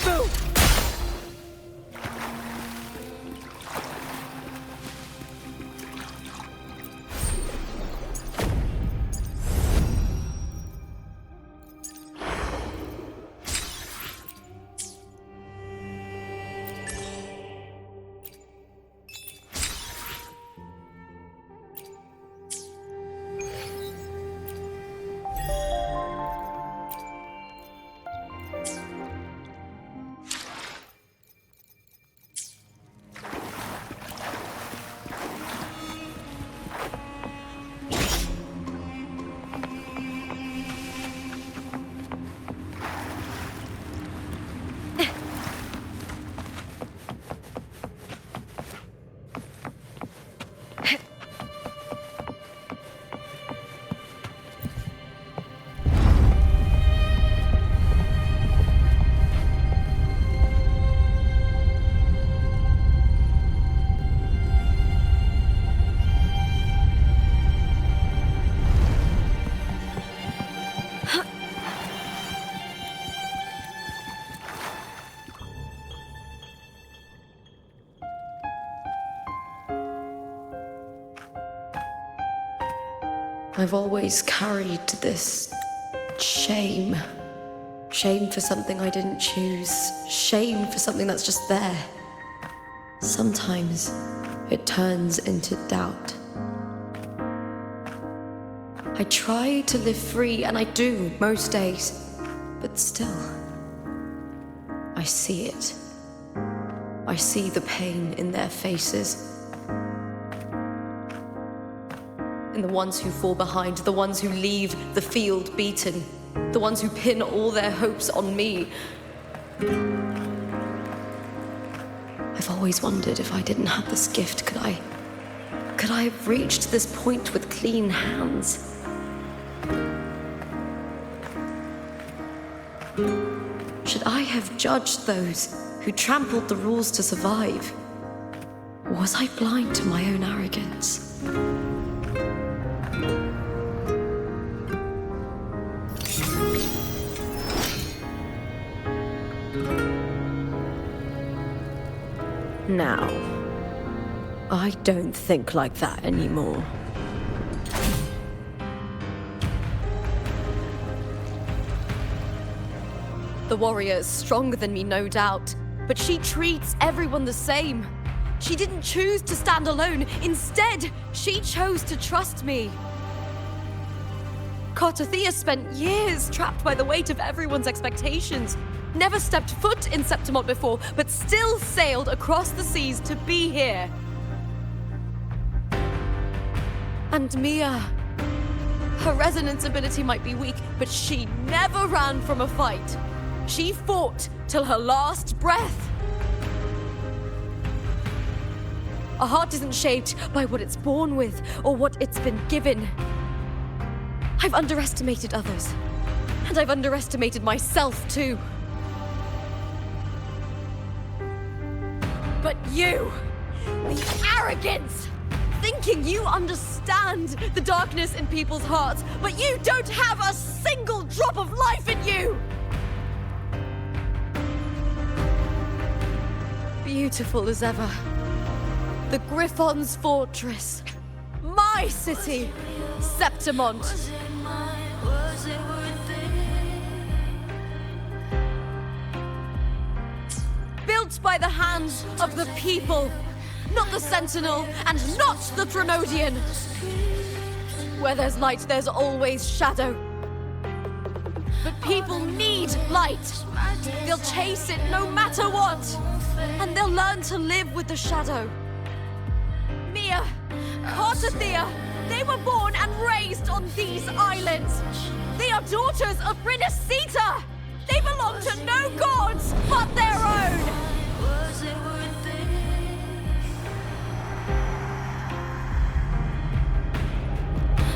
Boom! I've always carried this shame. Shame for something I didn't choose. Shame for something that's just there. Sometimes it turns into doubt. I try to live free, and I do most days, but still, I see it. I see the pain in their faces. In the ones who fall behind, the ones who leave the field beaten, the ones who pin all their hopes on me. I've always wondered if I didn't have this gift, could I have reached this point with clean hands? Should I have judged those who trampled the rules to survive? Or was I blind to my own arrogance? Now, I don't think like that anymore. The warrior is stronger than me, no doubt, but she treats everyone the same. She didn't choose to stand alone. Instead, she chose to trust me. Cartothea spent years trapped by the weight of everyone's expectations. Never stepped foot in Septimont before, but still sailed across the seas to be here. And Mia, her resonance ability might be weak, but she never ran from a fight. She fought till her last breath. A heart isn't shaped by what it's born with or what it's been given. I've underestimated others, and I've underestimated myself too. But you, the arrogance, thinking you understand the darkness in people's hearts, but you don't have a single drop of life in you! Beautiful as ever. The Griffon's fortress. My city, Septimont. Built by the hands of the people, not the Sentinel and not the Threnodian. Where there's light, there's always shadow. But people need light. They'll chase it no matter what. And they'll learn to live with the shadow. Mia, Cartothea, they were born and raised on these islands. They are daughters of Brinacita. They belong to no gods but their own.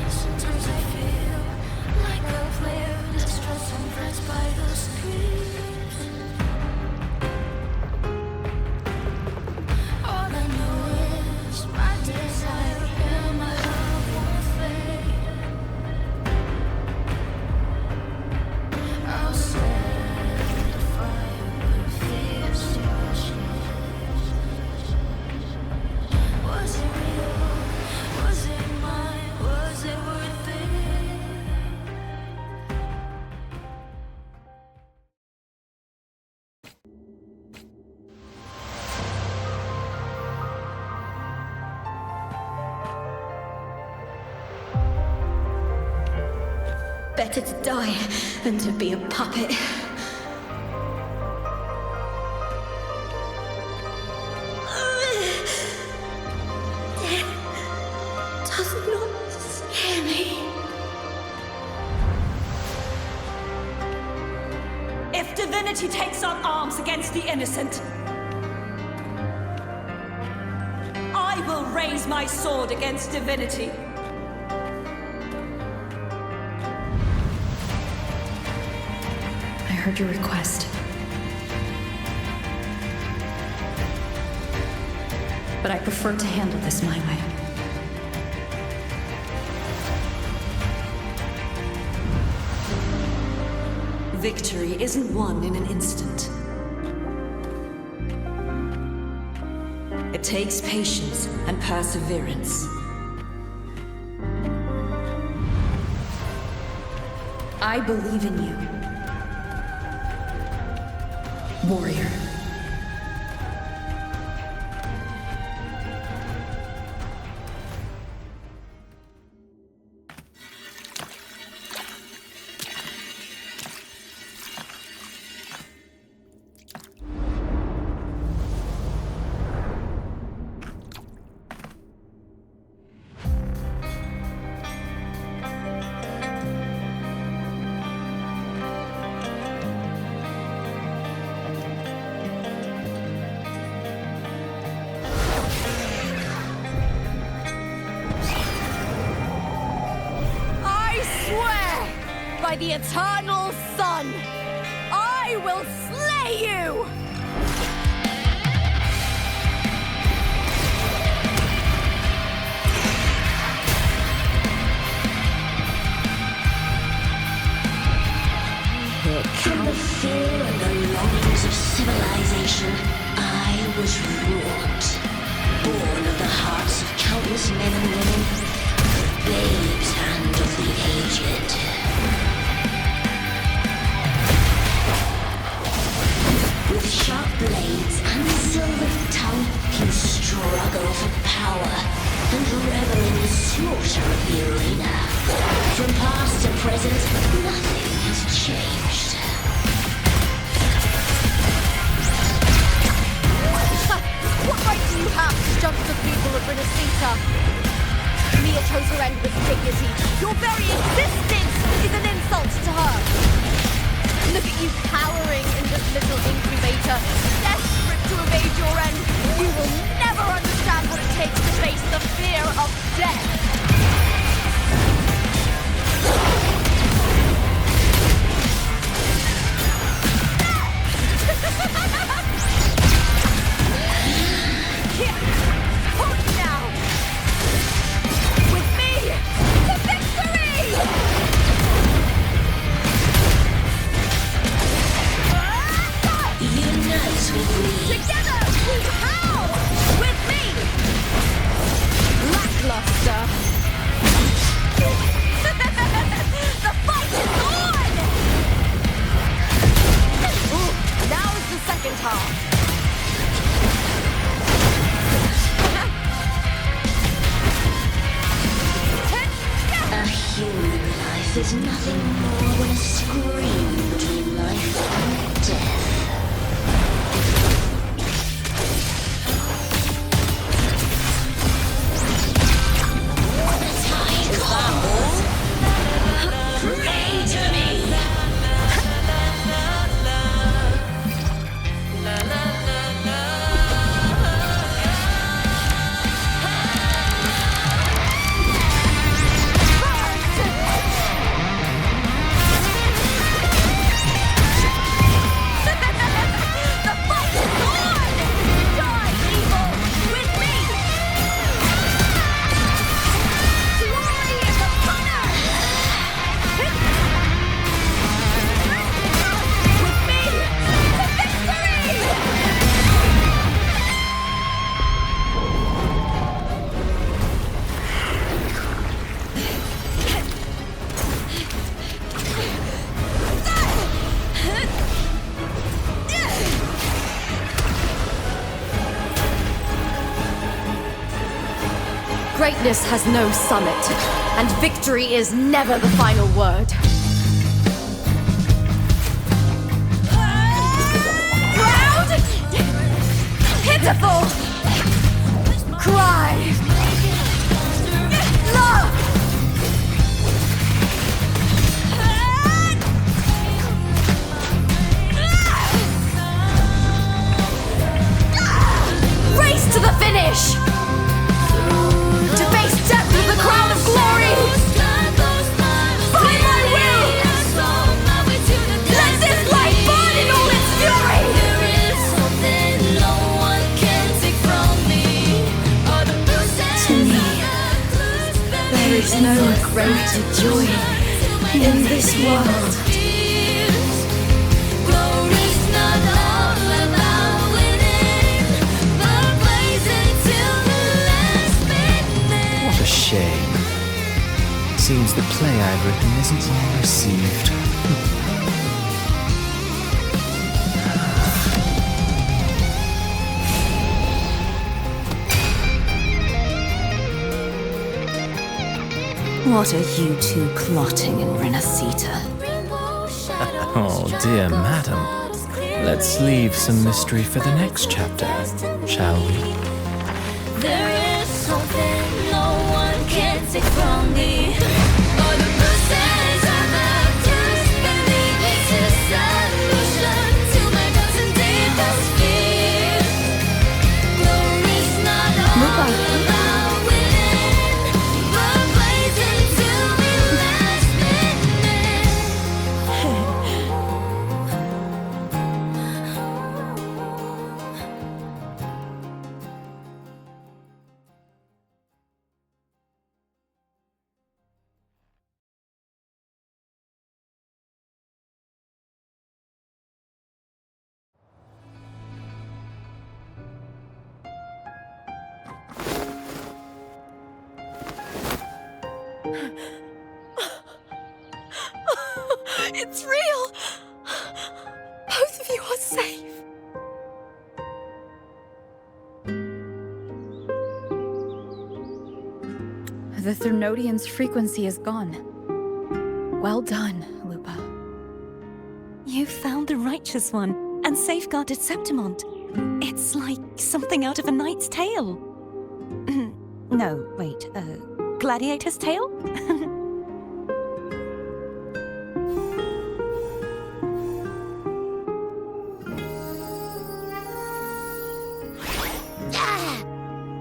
Sometimes I feel like I've lived distressed and pressed by the streets. All I know is my desire and my love won't fade. I'll set the fire. Better to die than to be a puppet. Death does not scare me. If divinity takes up arms against the innocent, I will raise my sword against divinity. I heard your request. But I prefer to handle this my way. Victory isn't won in an instant. It takes patience and perseverance. I believe in you, warrior. By the eternal sun, I will slay you! From the fear and the longings of civilization, I was wrought. Born of the hearts of countless men and women, the babes and of the aged. With sharp blades and silvered tongue, he struggle for power and revel in the slaughter of the arena. From past to present, nothing has changed. What right do you have to judge the people of Renacita? Mia chose her end with dignity. Your very existence is an insult to her. Look at you cowering in this little incubator, desperate to evade your end. You will never understand what it takes to face the fear of death. Here, hold now. With me to victory! Unite with me. Together, we how? With me! Lackluster. The fight is on! Ooh, now's the second half. A human life is nothing more than a scream between life and death. Pray to me! Greatness has no summit, and victory is never the final word. road to joy in this world. What a shame. Seems the play I've written isn't well received. What are you two plotting in Renacita? Oh, dear madam. Let's leave some mystery for the next chapter, shall we? There is something no one can take from me. Or the process of the just believe it's a solution to my doubts and deepest fears. Glory's not all about winning, but blazing till we last It's real! Both of you are safe. The Thrunodian's frequency is gone. Well done, Lupa. You found the righteous one and safeguarded Septimont. It's like something out of a knight's tale. No, wait, gladiator's tale?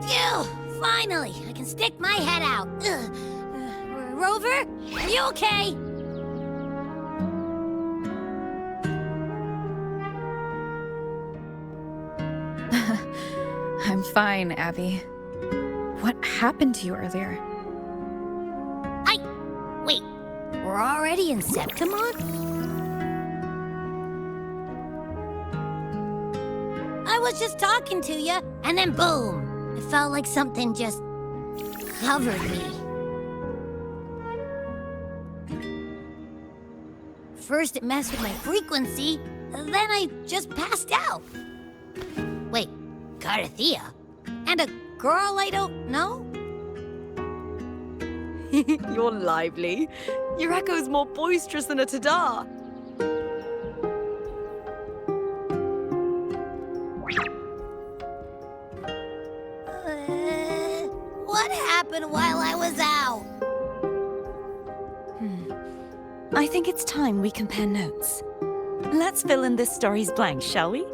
Phew! Finally, I can stick my head out. Rover, are you okay? I'm fine, Abby. What happened to you earlier? Wait, we're already in Septimont? I was just talking to you, and then boom! It felt like something just covered me. First it messed with my frequency, then I just passed out. Wait, Carthea? And a girl I don't know? You're lively. Your echo's more boisterous than a Tadar. What happened while I was out? I think it's time we compare notes. Let's fill in this story's blanks, shall we?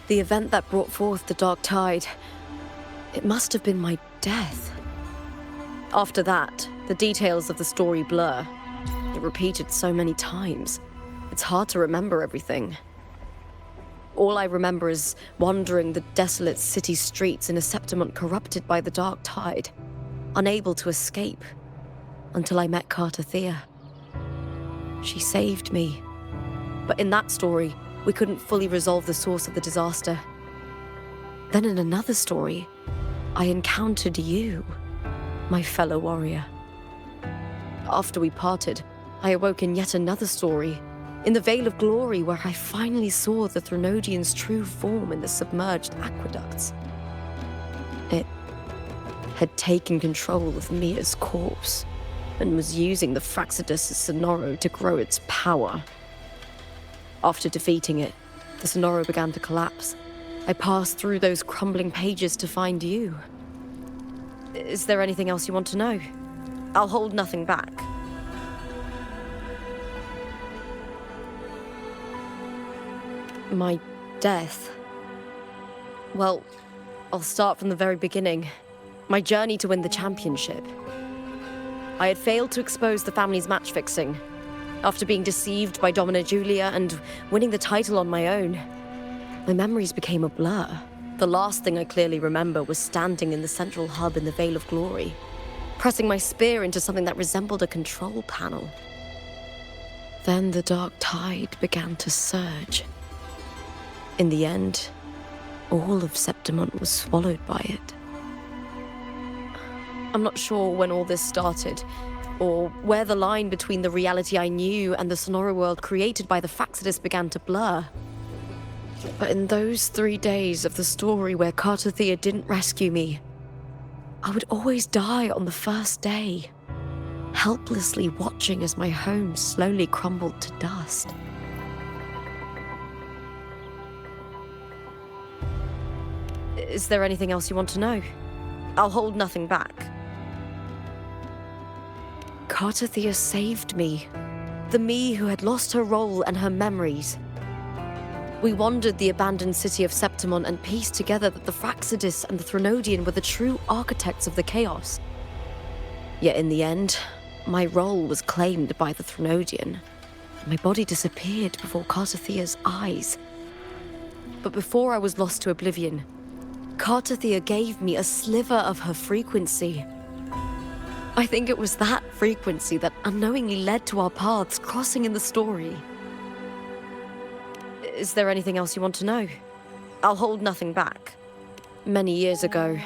The event that brought forth the Dark Tide, it must have been my death. After that, the details of the story blur. It repeated so many times. It's hard to remember everything. All I remember is wandering the desolate city streets in a Septimont corrupted by the Dark Tide, unable to escape, until I met Carthea. She saved me. But in that story, we couldn't fully resolve the source of the disaster. Then in another story, I encountered you, my fellow warrior. After we parted, I awoke in yet another story, in the Vale of Glory, where I finally saw the Threnodian's true form in the submerged aqueducts. It had taken control of Mia's corpse, and was using the Fraxidus' Sonoro to grow its power. After defeating it, the Sonoro began to collapse. I passed through those crumbling pages to find you. Is there anything else you want to know? I'll hold nothing back. My death. Well, I'll start from the very beginning. My journey to win the championship. I had failed to expose the family's match fixing. After being deceived by Domina Julia and winning the title on my own, my memories became a blur. The last thing I clearly remember was standing in the central hub in the Vale of Glory, pressing my spear into something that resembled a control panel. Then the dark tide began to surge. In the end, all of Septimont was swallowed by it. I'm not sure when all this started, or where the line between the reality I knew and the Sonoro world created by the Fraxidus began to blur. But in those 3 days of the story where Cartothea didn't rescue me, I would always die on the first day, helplessly watching as my home slowly crumbled to dust. Is there anything else you want to know? I'll hold nothing back. Cartothea saved me. The me who had lost her role and her memories. We wandered the abandoned city of Septimont and pieced together that the Fraxidus and the Threnodian were the true architects of the chaos. Yet in the end, my role was claimed by the Threnodian. My body disappeared before Cartothea's eyes. But before I was lost to oblivion, Cartothea gave me a sliver of her frequency. I think it was that frequency that unknowingly led to our paths crossing in the story. Is there anything else you want to know? I'll hold nothing back. Many years ago,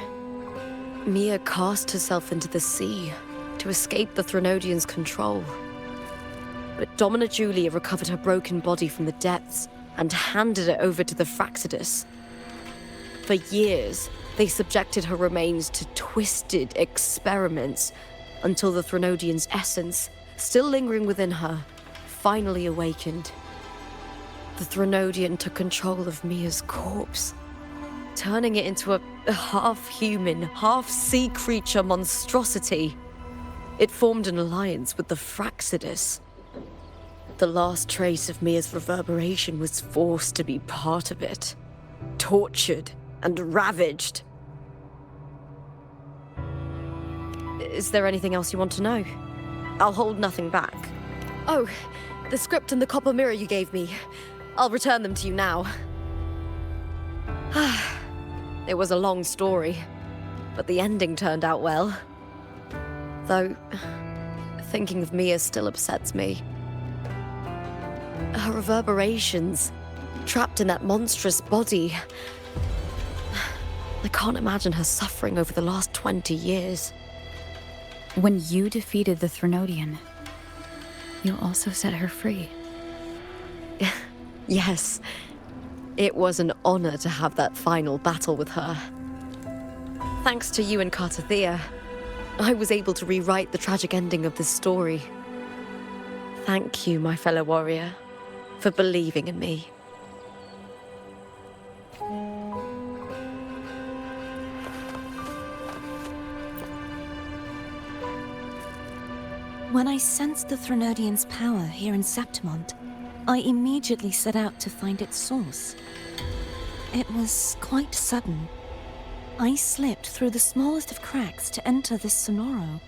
Mia cast herself into the sea to escape the Threnodian's control. But Domina Julia recovered her broken body from the depths and handed it over to the Fraxidus. For years, they subjected her remains to twisted experiments until the Threnodian's essence, still lingering within her, finally awakened. The Threnodian took control of Mia's corpse, turning it into a half-human, half-sea creature monstrosity. It formed an alliance with the Fraxidus. The last trace of Mia's reverberation was forced to be part of it, tortured and ravaged. Is there anything else you want to know? I'll hold nothing back. Oh, the script and the copper mirror you gave me. I'll return them to you now. It was a long story, but the ending turned out well. Though, thinking of Mia still upsets me. Her reverberations, trapped in that monstrous body. I can't imagine her suffering over the last 20 years. When you defeated the Threnodian, you also set her free. Yes. It was an honor to have that final battle with her. Thanks to you and Cartothea, I was able to rewrite the tragic ending of this story. Thank you, my fellow warrior, for believing in me. When I sensed the Threnodian's power here in Septimont, I immediately set out to find its source. It was quite sudden. I slipped through the smallest of cracks to enter this Sonoro,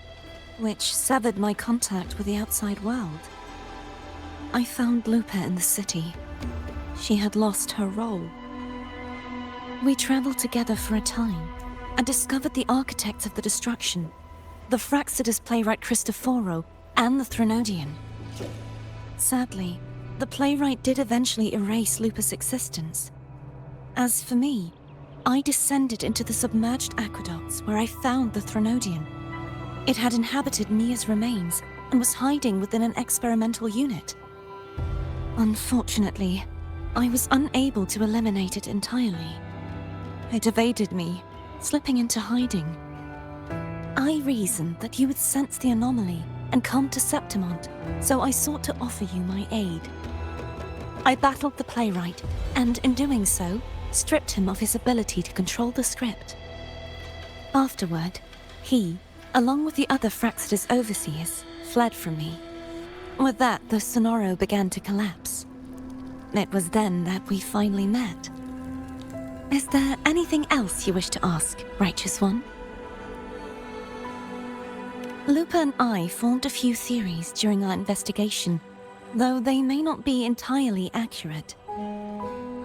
which severed my contact with the outside world. I found Lupa in the city. She had lost her role. We traveled together for a time and discovered the architects of the destruction, the Fraxidus playwright Cristoforo and the Threnodian. Sadly, the playwright did eventually erase Lupa's existence. As for me, I descended into the submerged aqueducts where I found the Threnodian. It had inhabited Mia's remains and was hiding within an experimental unit. Unfortunately, I was unable to eliminate it entirely. It evaded me, slipping into hiding. I reasoned that you would sense the anomaly and come to Septimont, so I sought to offer you my aid. I battled the playwright, and in doing so, stripped him of his ability to control the script. Afterward, he, along with the other Fraxida's overseers, fled from me. With that, the Sonoro began to collapse. It was then that we finally met. Is there anything else you wish to ask, Righteous One? Lupa and I formed a few theories during our investigation, though they may not be entirely accurate.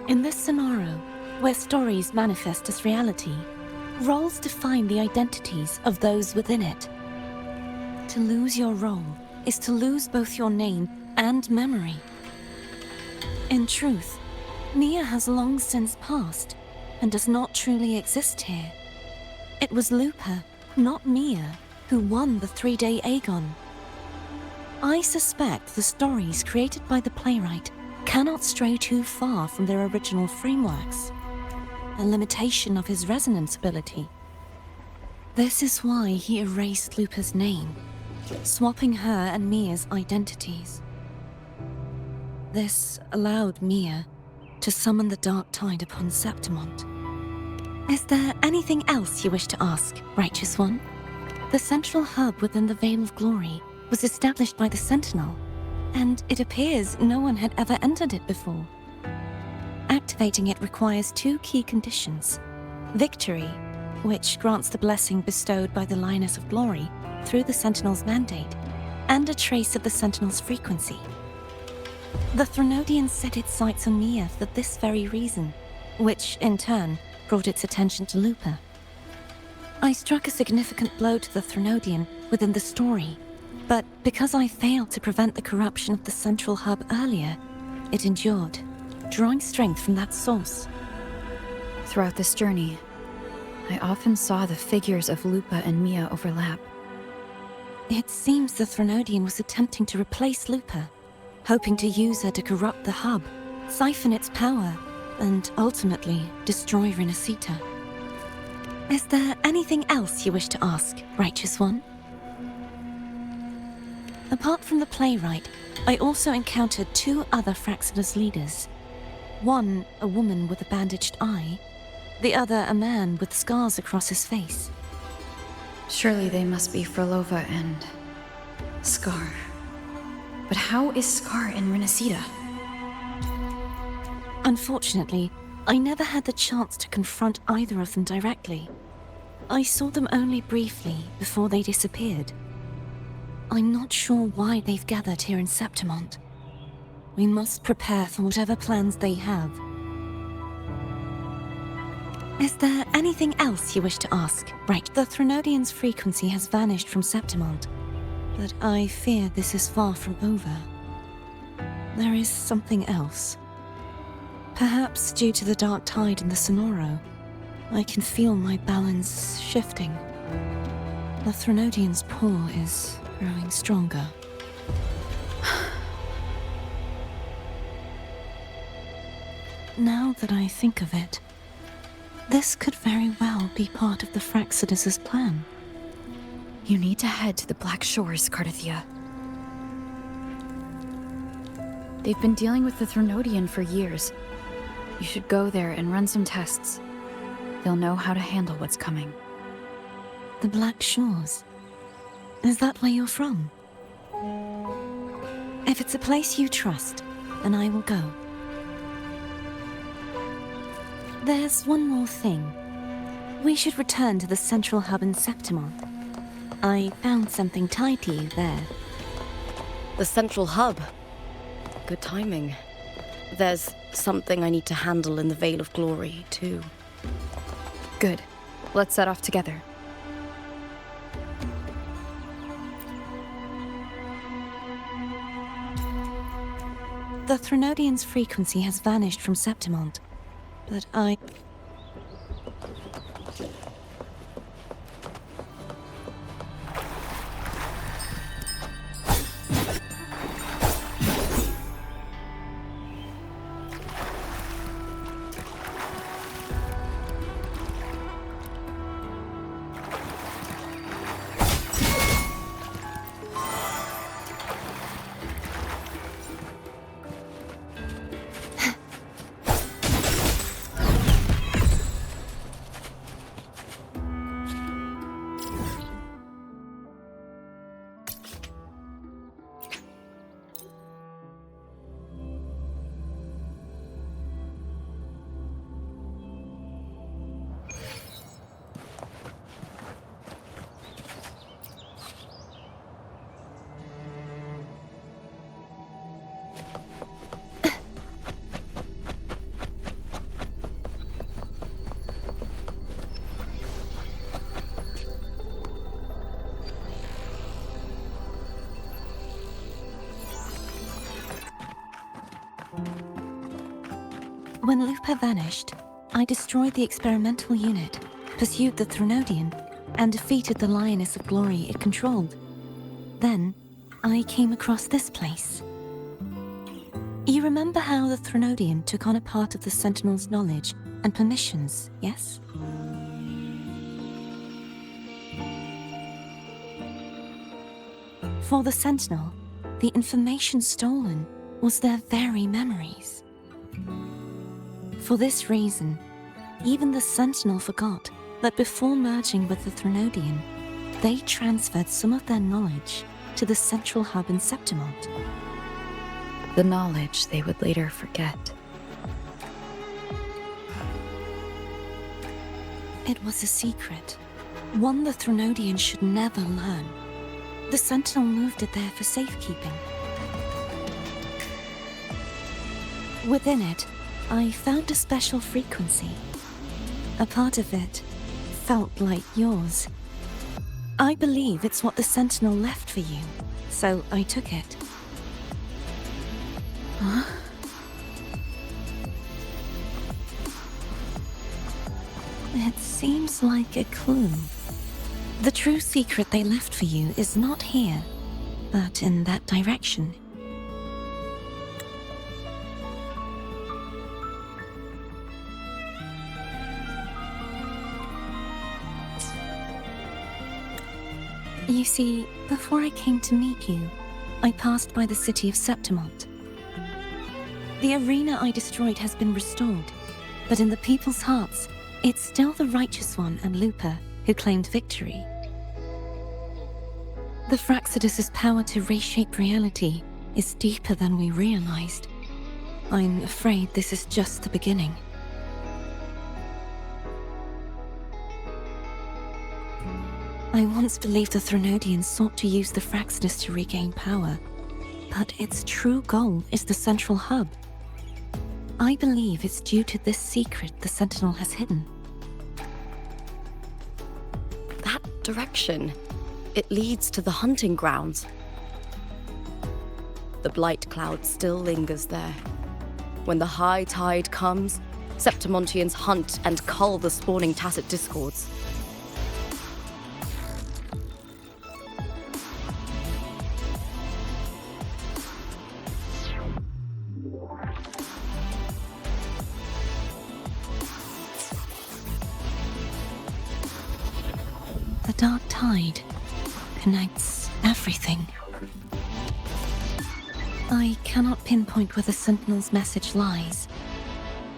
In this Sonoro, where stories manifest as reality, roles define the identities of those within it. To lose your role is to lose both your name and memory. In truth, Mia has long since passed and does not truly exist here. It was Lupa, not Mia, who won the 3-day Aegon. I suspect the stories created by the playwright cannot stray too far from their original frameworks, a limitation of his resonance ability. This is why he erased Lupa's name, swapping her and Mia's identities. This allowed Mia to summon the Dark Tide upon Septimont. Is there anything else you wish to ask, Righteous One? The central hub within the Veil of Glory was established by the Sentinel, and it appears no one had ever entered it before. Activating it requires 2 key conditions: victory, which grants the blessing bestowed by the Lioness of Glory through the Sentinel's mandate, and a trace of the Sentinel's frequency. The Threnodian set its sights on Mia for this very reason, which, in turn, brought its attention to Lupa. I struck a significant blow to the Threnodian within the story, but because I failed to prevent the corruption of the central hub earlier, it endured, drawing strength from that source. Throughout this journey, I often saw the figures of Lupa and Mia overlap. It seems the Threnodian was attempting to replace Lupa, hoping to use her to corrupt the hub, siphon its power, and ultimately destroy Renacita. Is there anything else you wish to ask, Righteous One? Apart from the playwright, I also encountered 2 other Fraxida's leaders. One, a woman with a bandaged eye, the other a man with scars across his face. Surely they must be Frolova and Scar. But how is Scar in Renacita? Unfortunately, I never had the chance to confront either of them directly. I saw them only briefly before they disappeared. I'm not sure why they've gathered here in Septimont. We must prepare for whatever plans they have. Is there anything else you wish to ask? Right, the Threnodian's frequency has vanished from Septimont, but I fear this is far from over. There is something else. Perhaps due to the Dark Tide in the Sonoro, I can feel my balance shifting. The Threnodian's pull is growing stronger. Now that I think of it, this could very well be part of the Fraxidas' plan. You need to head to the Black Shores, Cardathia. They've been dealing with the Threnodian for years. You should go there and run some tests. They'll know how to handle what's coming. The Black Shores? Is that where you're from? If it's a place you trust, then I will go. There's one more thing. We should return to the central hub in Septimont. I found something tied to you there. The central hub. Good timing. There's something I need to handle in the Veil of Glory, too. Good. Let's set off together. The The Threnodian's frequency has vanished from Septimont, but when Lupa vanished, I destroyed the experimental unit, pursued the Threnodian, and defeated the Lioness of Glory it controlled. Then, I came across this place. You remember how the Threnodian took on a part of the Sentinel's knowledge and permissions, yes? For the Sentinel, the information stolen was their very memories. For this reason, even the Sentinel forgot that before merging with the Threnodian, they transferred some of their knowledge to the central hub in Septimont. The knowledge they would later forget. It was a secret, one the Threnodian should never learn. The Sentinel moved it there for safekeeping. Within it, I found a special frequency. A part of it felt like yours. I believe it's what the Sentinel left for you, so I took it. Huh? It seems like a clue. The true secret they left for you is not here, but in that direction. You see, before I came to meet you, I passed by the city of Septimont. The arena I destroyed has been restored, but in the people's hearts, it's still the Righteous One and Lupa who claimed victory. The Fraxidus' power to reshape reality is deeper than we realized. I'm afraid this is just the beginning. I once believed the Threnodians sought to use the Fraxidus to regain power, but its true goal is the central hub. I believe it's due to this secret the Sentinel has hidden. That direction, it leads to the hunting grounds. The blight cloud still lingers there. When the high tide comes, Septimontians hunt and cull the spawning Tacit Discords. The dark tide connects everything. I cannot pinpoint where the Sentinel's message lies.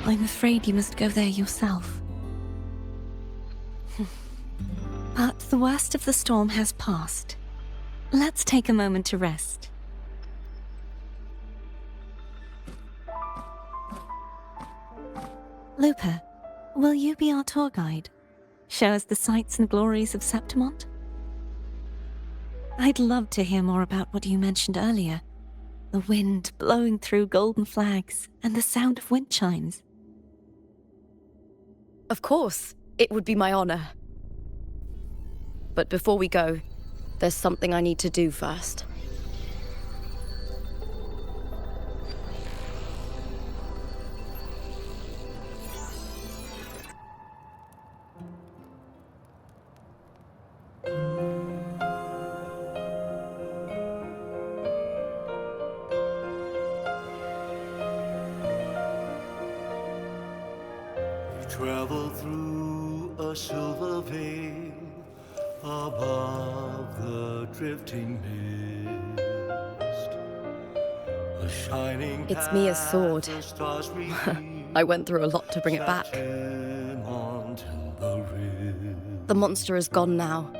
I'm afraid you must go there yourself. But the worst of the storm has passed. Let's take a moment to rest. Lupa, will you be our tour guide? Show us the sights and glories of Septimont? I'd love to hear more about what you mentioned earlier. The wind blowing through golden flags and the sound of wind chimes. Of course, it would be my honor. But before we go, there's something I need to do first. travel through a silver veil above the drifting mist. A shining It's Mia's sword. path, the stars reveal, I went through a lot to bring it back. Septimon Timberrill. The monster is gone now.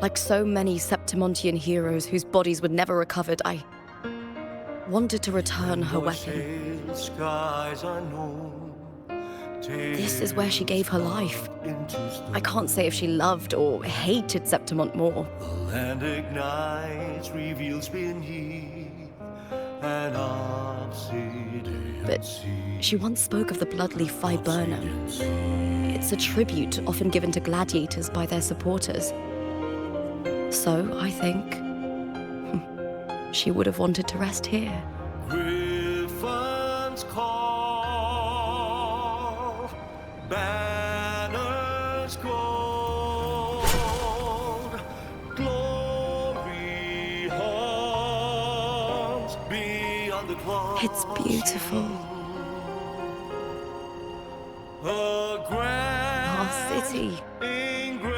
Like so many Septimontian heroes whose bodies were never recovered, I wanted to return her weapon. Sail skies unknown, This is where she gave her life. into stone. I can't say if she loved or hated Septimont more. The land ignites, reveals beneath an obsidian But sea. she once spoke of the bloodleaf viburnum. It's a tribute often given to gladiators by their supporters. So, I think, she would have wanted to rest here. Griffins call, banners gold, glory haunts beyond the clouds. It's beautiful. Our city.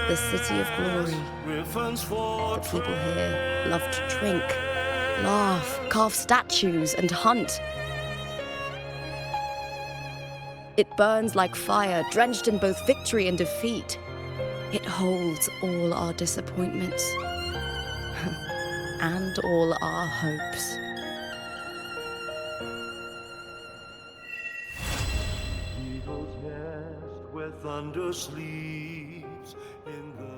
The city of glory. The people here love to drink, laugh, carve statues, and hunt. It burns like fire, drenched in both victory and defeat. It holds all our disappointments and all our hopes. Eagle's nest where thunder sleeps in the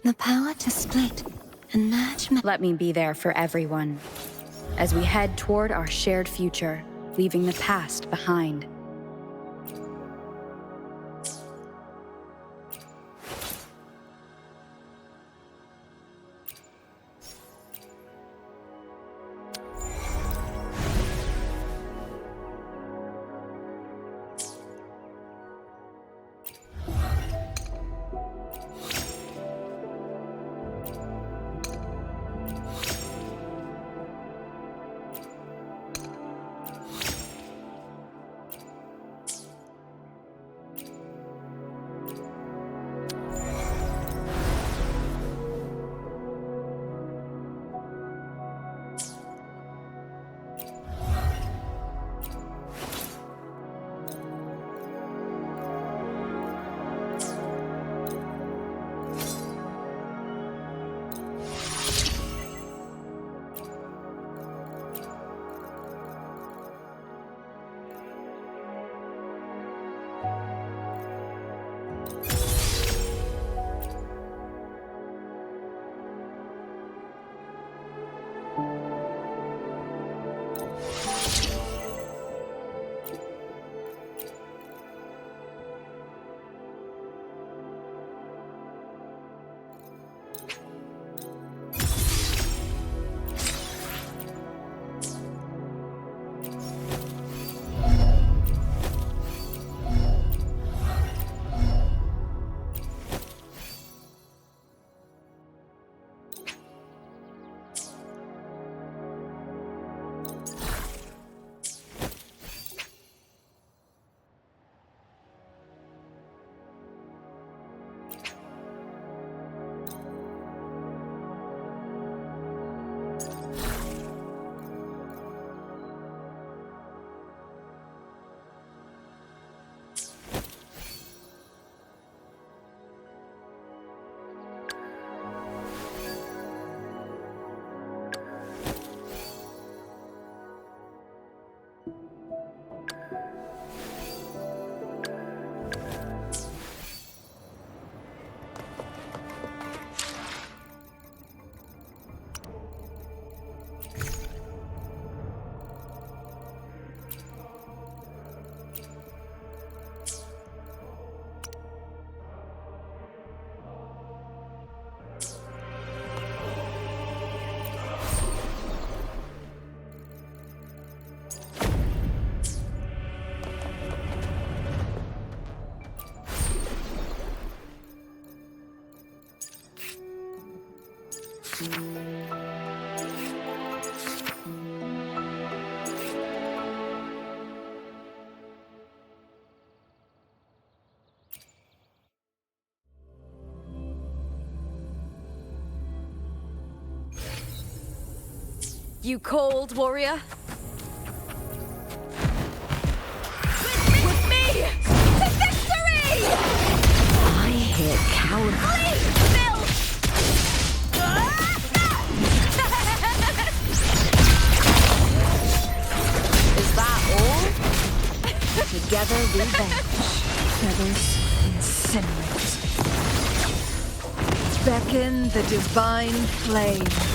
The power to split and merge. Let me be there for everyone. as we head toward our shared future, leaving the past behind. You called, warrior? With me! To victory! I hear coward. Please, Bill! Is that all? Together we vanish. Feathers incinerate. Beckon the divine flame.